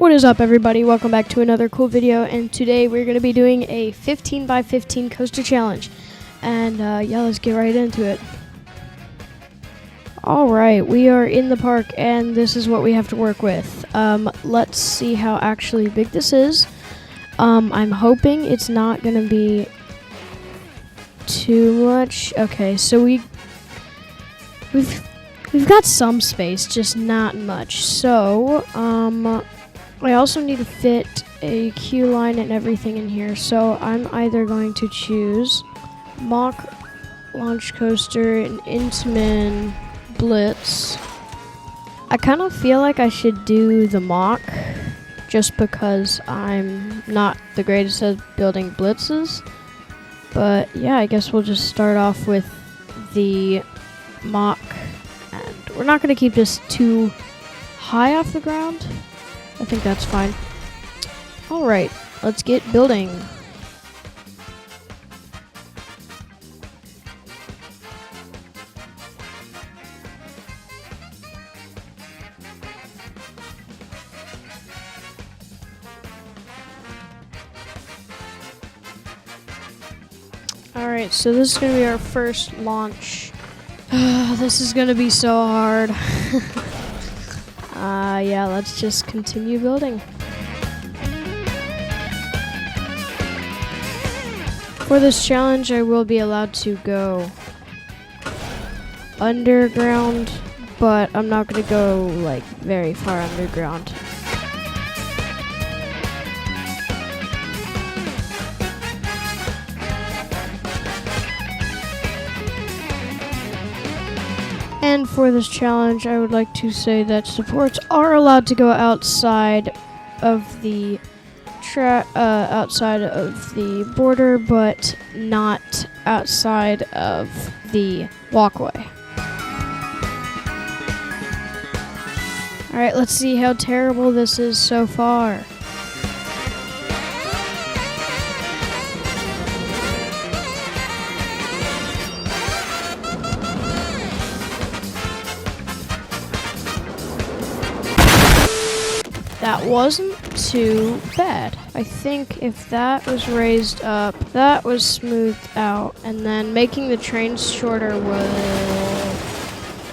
What is up, everybody? Welcome back to another cool video, and today we're going to be doing a 15 by 15 coaster challenge. And yeah, let's get right into it. Alright, we are in the park, and this is what we have to work with. Let's see how actually big this is. I'm hoping it's not going to be too much. Okay, so we've got some space, just not much. So, I also need to fit a queue line and everything in here, so I'm either going to choose Mack Launch Coaster and Intamin Blitz. I kind of feel like I should do the Mack, just because I'm not the greatest at building blitzes. But yeah, I guess we'll just start off with the Mack, and we're not going to keep this too high off the ground. I think that's fine. Alright, let's get building. Alright, so this is going to be our first launch. This is going to be so hard. Yeah, let's just continue building. For this challenge, I will be allowed to go underground, but I'm not going to go like very far underground. And for this challenge, I would like to say that supports are allowed to go outside of the border, but not outside of the walkway. All right, let's see how terrible this is so far. That wasn't too bad. I think if that was raised up, that was smoothed out, and then making the trains shorter will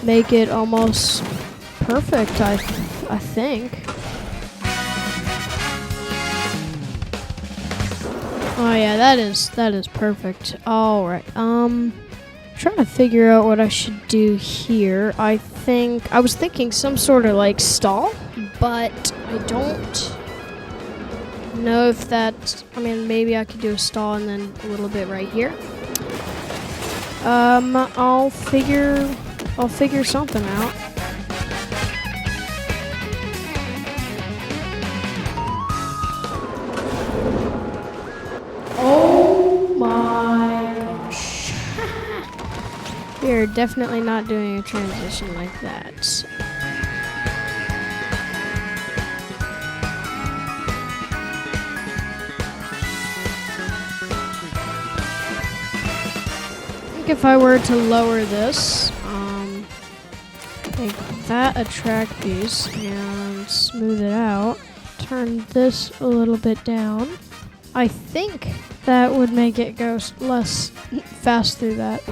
make it almost perfect, I think. Oh yeah, that is perfect. Alright, trying to figure out what I should do here. I was thinking some sort of like stall, but I don't know if that, maybe I could do a stall and then a little bit right here. I'll figure something out. Oh my gosh. We are definitely not doing a transition like that. If I were to lower this, make that a track piece and smooth it out, turn this a little bit down, I think that would make it go less fast through that.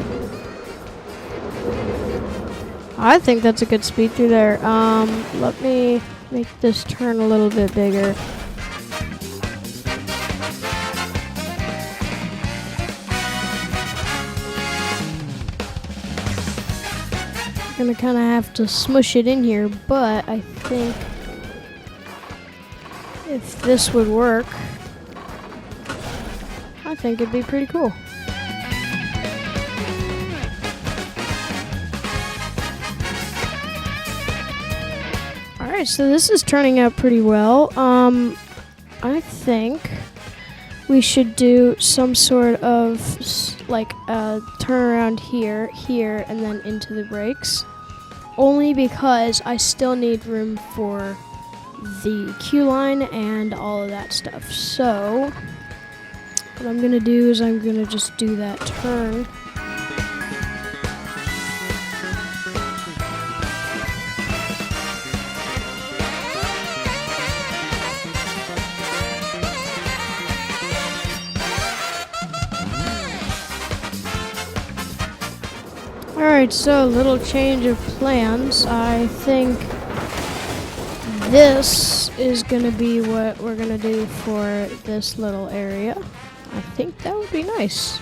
I think that's a good speed through there. Let me make this turn a little bit bigger. Gonna kind of have to smush it in here, but I think if this would work, I think it'd be pretty cool. Alright, so this is turning out pretty well. I think we should do some sort of like a turnaround here, and then into the brakes. Only because I still need room for the queue line and all of that stuff. So what I'm gonna do is I'm gonna just do that turn. Alright, so little change of plans. I think this is gonna be what we're gonna do for this little area. I think that would be nice.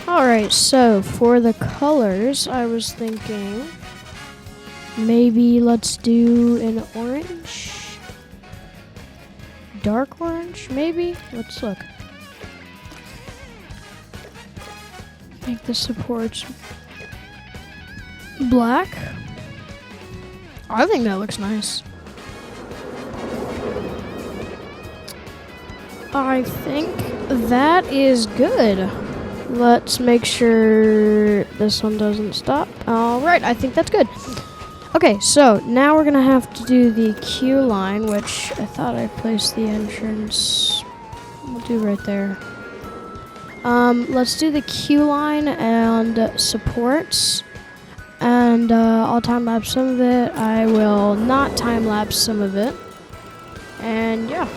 Alright, so for the colors, I was thinking maybe let's do an orange. Dark orange, maybe? Let's look. Make the supports black. I think that looks nice. I think that is good. Let's make sure this one doesn't stop. Alright, I think that's good. Okay, so now we're gonna have to do the queue line, which I thought I placed the entrance. We'll do right there. Let's do the queue line and supports. And I'll time-lapse some of it. I will not time-lapse some of it. And yeah.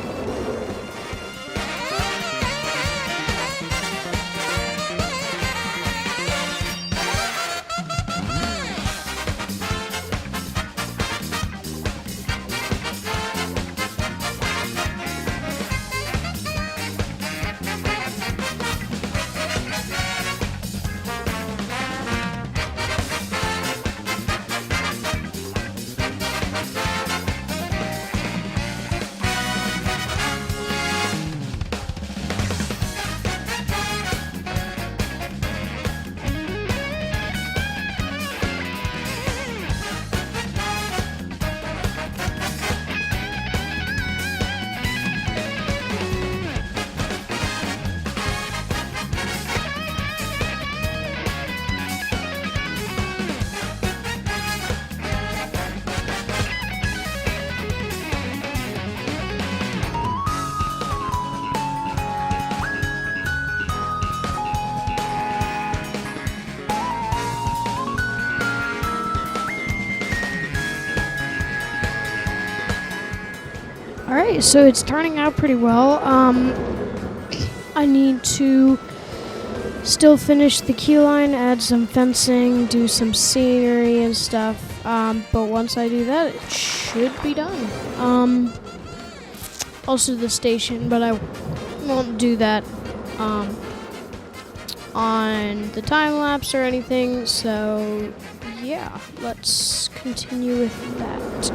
Alright, so it's turning out pretty well. I need to still finish the queue line, add some fencing, do some scenery and stuff. But once I do that, it should be done. Also the station, but I won't do that on the time lapse or anything. So yeah, let's continue with that.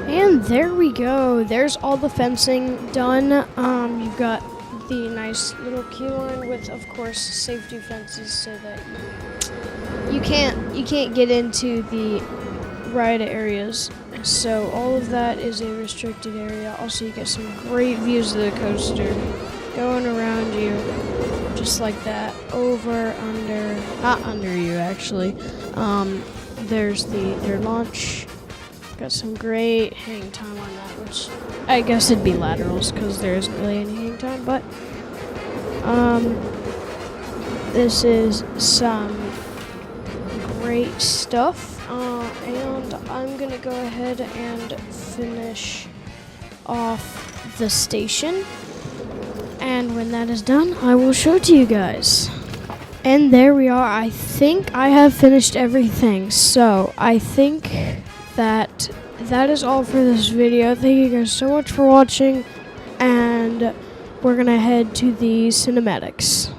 And there we go. There's all the fencing done. You've got the nice little queue line with, of course, safety fences so that you can't get into the ride areas. So all of that is a restricted area. Also, you get some great views of the coaster going around you, just like that. Over, under, not under you actually. There's their launch. Got some great hang time on that, which I guess it'd be laterals because there isn't really any hang time, but this is some great stuff, and I'm gonna go ahead and finish off the station, and when that is done, I will show it to you guys. And there we are. I think I have finished everything, so I think that is all for this video. Thank you guys so much for watching, and we're gonna head to the cinematics.